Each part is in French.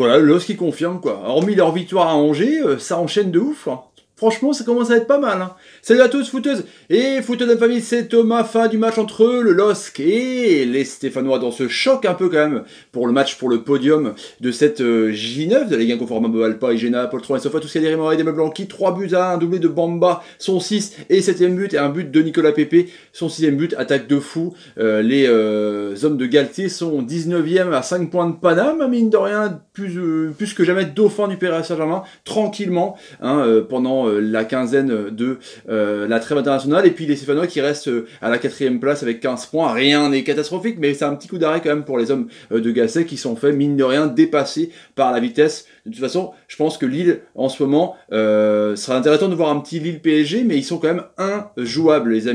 Voilà, le LOSC qui confirme quoi. Hormis leur victoire à Angers, ça enchaîne de ouf, hein. Franchement, ça commence à être pas mal, hein. Salut à tous, footeuses et footeux de la famille, c'est Thomas. Fin du match entre le LOSC et les Stéphanois dans ce choc un peu quand même pour le match pour le podium de cette J9 de la Ligue 1 conforme à Alpa, Igena, Paul 3 et Sofa, tout ce qu'il y a des Rémorais, des meubles Blanqui, 3 buts à 1, doublé de Bamba, son 6 et 7ème but, et un but de Nicolas Pépé, son 6ème but, attaque de fou. Les hommes de Galtier sont 19ème à 5 points de Paname, mine de rien, plus que jamais dauphin du Paris Saint-Germain, tranquillement, hein, pendant la quinzaine de la trêve internationale. Et puis les Stéphanois qui restent à la 4ème place avec 15 points. Rien n'est catastrophique, mais c'est un petit coup d'arrêt quand même pour les hommes de Gasset qui sont fait, mine de rien, dépasser par la vitesse. De toute façon, je pense que Lille, en ce moment, sera intéressant de voir un petit Lille PSG, mais ils sont quand même injouables, les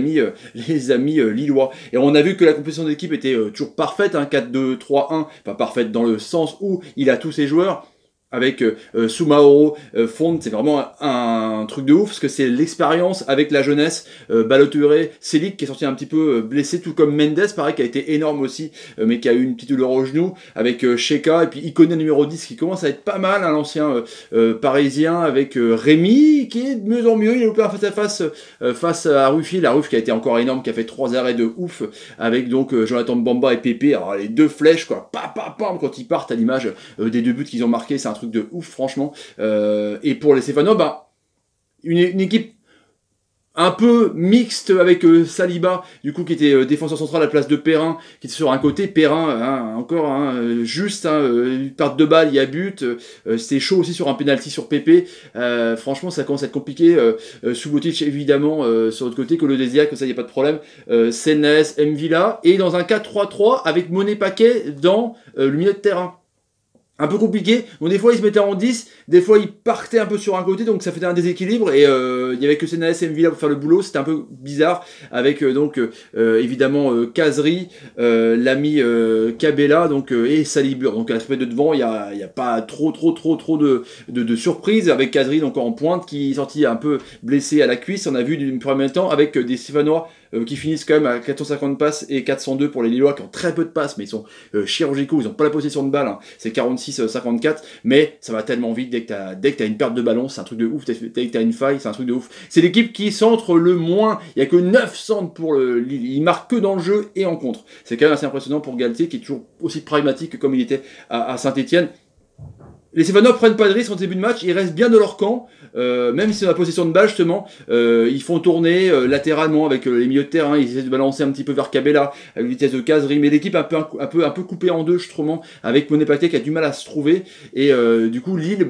amis lillois. Et on a vu que la composition d'équipe était toujours parfaite, hein, 4-2-3-1, pas parfaite dans le sens où il a tous ses joueurs. Avec Soumaoro, Font, c'est vraiment un truc de ouf, parce que c'est l'expérience avec la jeunesse. Balotelli, Selic qui est sorti un petit peu blessé, tout comme Mendes, pareil, qui a été énorme aussi, mais qui a eu une petite douleur au genou, avec Sheka, et puis Ikoné numéro 10, qui commence à être pas mal, hein, l'ancien parisien, avec Rémi, qui est de mieux en mieux. Il a loupé un face-à-face face à Ruffier, la Ruff qui a été encore énorme, qui a fait 3 arrêts de ouf, avec donc Jonathan Bamba et Pépé, alors les deux flèches, quoi, pam, quand ils partent, à l'image des 2 buts qu'ils ont marqués, c'est un truc de ouf, franchement. Et pour les Stéphanois, bah, une équipe un peu mixte avec Saliba, du coup, qui était défenseur central à la place de Perrin, qui était sur un côté. Perrin, hein, encore, hein, juste, hein, une perte de balle, il y a but. C'était chaud aussi sur un penalty sur Pépé. Franchement, ça commence à être compliqué. Subotic, évidemment, sur l'autre côté, Colo Desiac, ça, il n'y a pas de problème. Sennes, Mvila, et dans un 4-3-3 avec Monet Paquet dans le milieu de terrain. Un peu compliqué, donc des fois il se mettait en 10, des fois il partait un peu sur un côté, donc ça faisait un déséquilibre, et il y avait que Senaes et Mvila pour faire le boulot, c'était un peu bizarre, avec donc évidemment Kazri, l'ami Cabella, donc, et Salibur, donc à l'aspect de devant, il n'y a pas trop de surprises, avec Kazri donc en pointe, qui est sorti un peu blessé à la cuisse, on a vu du premier temps, avec des Stéphanois qui finissent quand même à 450 passes et 402 pour les Lillois qui ont très peu de passes, mais ils sont chirurgicaux, ils n'ont pas la possession de balle, hein. C'est 46-54, mais ça va tellement vite dès que t'as une perte de ballon, c'est un truc de ouf, dès que t'as une faille, c'est un truc de ouf. C'est l'équipe qui centre le moins, il n'y a que 9 centres pour le Lille, il marque que dans le jeu et en contre. C'est quand même assez impressionnant pour Galtier qui est toujours aussi pragmatique que comme il était à Saint-Etienne. Les Stéphanois prennent pas de risque en début de match, ils restent bien de leur camp, même si c'est la possession de balle justement, ils font tourner latéralement avec les milieux de terrain, ils essaient de balancer un petit peu vers Cabella, à la vitesse de Kazri, mais l'équipe un peu coupée en deux, je trouve, avec Monet Paquet qui a du mal à se trouver, et du coup Lille,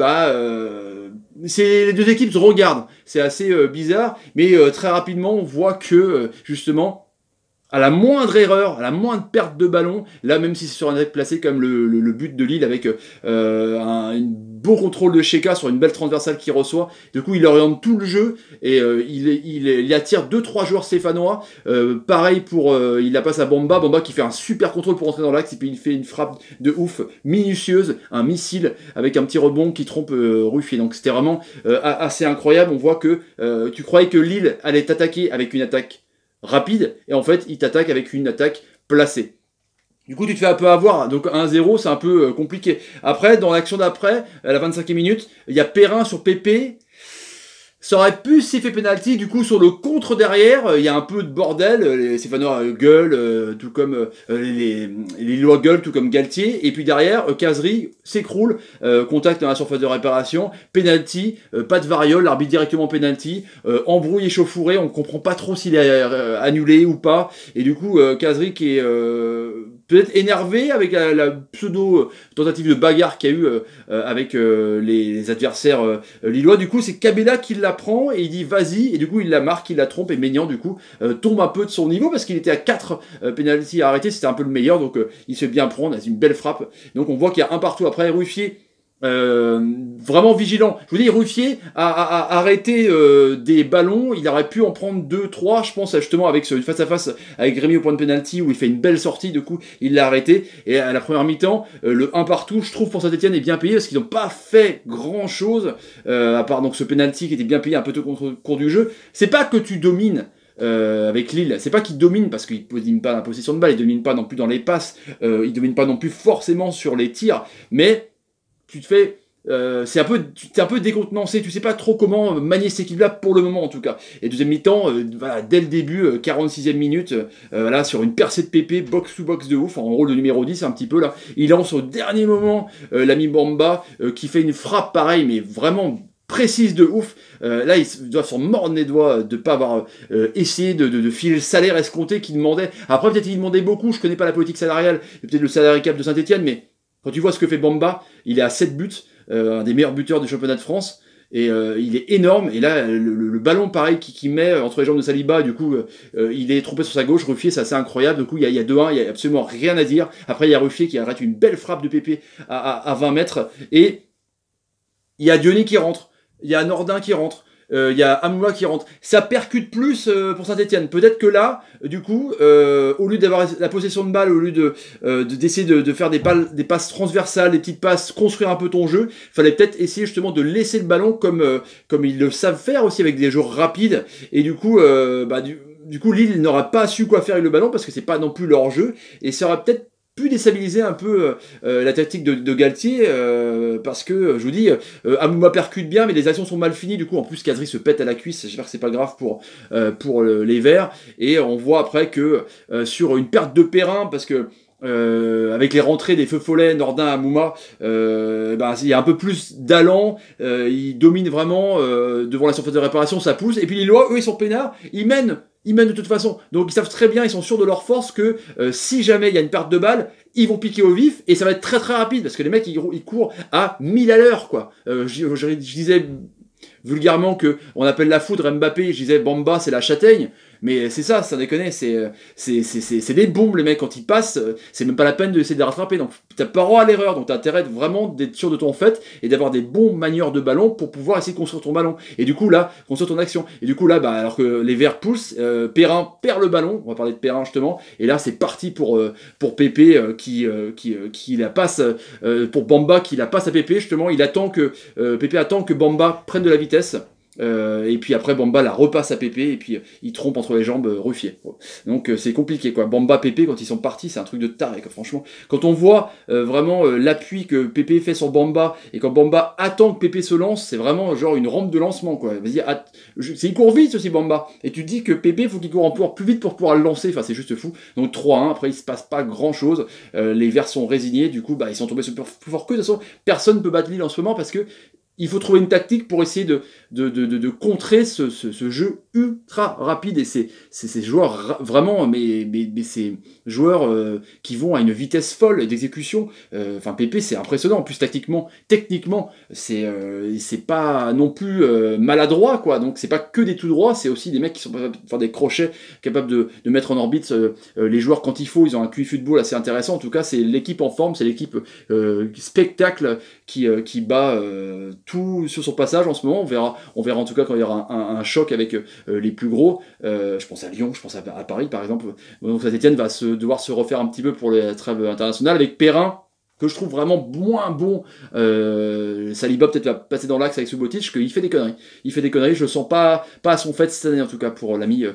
les deux équipes se regardent, c'est assez bizarre, mais très rapidement on voit que justement, à la moindre erreur, à la moindre perte de ballon, là même si c'est sur un attaque placé comme le but de Lille avec un beau contrôle de Sheka sur une belle transversale qu'il reçoit, du coup il oriente tout le jeu et il attire 2-3 joueurs stéphanois, pareil pour il la passe à Bamba qui fait un super contrôle pour entrer dans l'axe et puis il fait une frappe de ouf, minutieuse, un missile avec un petit rebond qui trompe Ruffier, donc c'était vraiment assez incroyable. On voit que tu croyais que Lille allait t'attaquer avec une attaque rapide, et en fait, il t'attaque avec une attaque placée. Du coup, tu te fais un peu avoir, donc 1-0, c'est un peu compliqué. Après, dans l'action d'après, à la 25e minute, il y a Perrin sur Pépé. Ça aurait pu siffler penalty, du coup sur le contre derrière, il y a un peu de bordel, les Stéphanois gueulent, tout comme les Lillois gueulent, tout comme Galtier, et puis derrière, Kazri s'écroule, contact dans la surface de réparation, penalty, pas de variole, l'arbitre directement penalty, embrouille échauffouré, on comprend pas trop s'il est annulé ou pas, et du coup Kazri qui est peut-être énervé avec la pseudo tentative de bagarre qu'il y a eu avec les adversaires lillois, du coup c'est Cabella qui l'a prend et il dit vas-y, et du coup il la marque, il la trompe, et Maignan du coup tombe un peu de son niveau parce qu'il était à 4 pénalty à arrêter, c'était un peu le meilleur, donc il se fait bien prendre, c'est une belle frappe, donc on voit qu'il y a un partout. Après Ruffier vraiment vigilant, je vous dis, Ruffier a arrêté des ballons, il aurait pu en prendre 2-3, je pense, justement avec ce face à face avec Rémi au point de penalty où il fait une belle sortie, du coup il l'a arrêté, et à la première mi-temps le 1 partout, je trouve, pour Saint-Etienne est bien payé parce qu'ils n'ont pas fait grand chose à part donc ce penalty qui était bien payé un peu au cours du jeu. C'est pas que tu domines avec Lille, c'est pas qu'ils dominent parce qu'ils ne dominent pas la possession de balle, ils dominent pas non plus dans les passes, ils dominent pas non plus forcément sur les tirs, mais tu te fais... tu t'es un peu décontenancé, tu sais pas trop comment manier cette équipe-là pour le moment en tout cas. Et deuxième mi-temps, voilà, dès le début, 46e minute, voilà, sur une percée de Pépé, box-to-box de ouf, en rôle de numéro 10 un petit peu là. Il lance au dernier moment l'ami Bamba qui fait une frappe pareil, mais vraiment précise de ouf. Là, ils doivent s'en mordre les doigts de pas avoir essayé de filer le salaire escompté qu'ils demandaient. Après, peut-être qu'ils demandaient beaucoup, je connais pas la politique salariale, peut-être le salarié cap de Saint-Etienne, mais quand tu vois ce que fait Bamba, il est à 7 buts. Un des meilleurs buteurs du championnat de France, et il est énorme, et là, le ballon pareil qui met entre les jambes de Saliba, du coup, il est trompé sur sa gauche, Ruffier, c'est assez incroyable, du coup, il y a 2-1, il y a absolument rien à dire. Après, il y a Ruffier qui arrête une belle frappe de Pépé à 20 mètres, et il y a Diony qui rentre, il y a Nordin qui rentre, il y a Amouma qui rentre. Ça percute plus pour Saint-Etienne. Peut-être que là, du coup, au lieu d'avoir la possession de balle, au lieu d'essayer de faire des passes transversales, des petites passes, construire un peu ton jeu, fallait peut-être essayer justement de laisser le ballon comme ils le savent faire aussi avec des joueurs rapides. Et du coup, du coup, Lille n'aura pas su quoi faire avec le ballon parce que c'est pas non plus leur jeu. Et ça aurait peut-être pu déstabiliser un peu la tactique de Galtier parce que je vous dis Amouma percute bien mais les actions sont mal finies, du coup en plus Kadri se pète à la cuisse, j'espère que c'est pas grave pour les Verts, et on voit après que sur une perte de Perrin parce que avec les rentrées des feux follets, Nordin, Amouma, il y a un peu plus d'allant, ils dominent vraiment devant la surface de réparation, ça pousse, et puis les Lillois, eux, ils sont peinards, ils mènent de toute façon, donc ils savent très bien, ils sont sûrs de leur force que si jamais il y a une perte de balle, ils vont piquer au vif, et ça va être très très rapide, parce que les mecs, ils courent à 1000 à l'heure, quoi. Je disais vulgairement que on appelle la foudre Mbappé, je disais Bamba c'est la châtaigne, mais c'est ça, sans déconner, c'est des bombes les mecs quand ils passent, c'est même pas la peine d'essayer de les rattraper, donc t'as pas droit à l'erreur, donc t'as intérêt vraiment d'être sûr de ton fait et d'avoir des bons manieurs de ballon pour pouvoir essayer de construire ton ballon, et du coup là, construire ton action, et du coup là, alors que les Verts poussent, Perrin perd le ballon, on va parler de Perrin justement, et là c'est parti pour Pépé qui la passe, pour Bamba qui la passe à Pépé justement, Pépé attend que Bamba prenne de la vitesse. Et puis après Bamba la repasse à Pépé et puis il trompe entre les jambes Ruffier. Donc c'est compliqué quoi. Bamba Pépé quand ils sont partis c'est un truc de taré quoi. Franchement quand on voit vraiment l'appui que Pépé fait sur Bamba et quand Bamba attend que Pépé se lance, c'est vraiment genre une rampe de lancement quoi. Vas-y, il court vite aussi Bamba et tu te dis que Pépé faut qu'il court encore plus vite pour pouvoir le lancer, enfin c'est juste fou. Donc 3-1, après il se passe pas grand chose, les Verts sont résignés, du coup ils sont tombés plus fort que de toute façon personne ne peut battre Lille en ce moment parce que il faut trouver une tactique pour essayer de contrer ce jeu ultra rapide et ces joueurs vraiment, mais ces joueurs qui vont à une vitesse folle d'exécution. Enfin, Pépé, c'est impressionnant. En plus, techniquement, c'est pas non plus maladroit, quoi. Donc, c'est pas que des tout droits, c'est aussi des mecs qui sont capables de faire des crochets, capables de mettre en orbite les joueurs quand il faut. Ils ont un QI football assez intéressant. En tout cas, c'est l'équipe en forme, c'est l'équipe spectacle qui bat tout sur son passage en ce moment. On verra en tout cas quand il y aura un choc avec les plus gros. Je pense à Lyon, je pense à Paris par exemple. Donc Saint-Etienne va devoir se refaire un petit peu pour les trêves internationales avec Perrin que je trouve vraiment moins bon. Saliba peut-être va passer dans l'axe avec Subotic, qu'il fait des conneries. Il fait des conneries, je le sens pas à son fait cette année en tout cas pour l'ami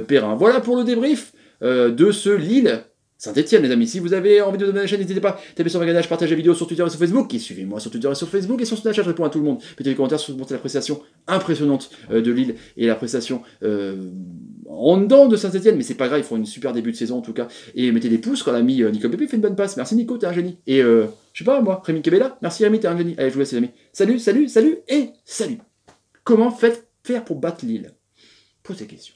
Perrin. Voilà pour le débrief de ce Lille Saint-Etienne, les amis. Si vous avez envie de donner à la chaîne, n'hésitez pas. Tapez sur Maganage, partagez la vidéo sur Twitter et sur Facebook. Et suivez-moi sur Twitter et sur Facebook. Et sur Snapchat, je réponds à tout le monde. Mettez des commentaires sur la prestation impressionnante de Lille et la prestation en dedans de Saint-Etienne. Mais c'est pas grave, ils font une super début de saison en tout cas. Et mettez des pouces quand l'ami Nico Pépé fait une bonne passe. Merci Nico, t'es un génie. Et je sais pas, moi, Rémi Kebella. Merci Rémi, t'es un génie. Allez, je vous laisse les amis. Salut et salut. Comment faire pour battre Lille? Posez des questions.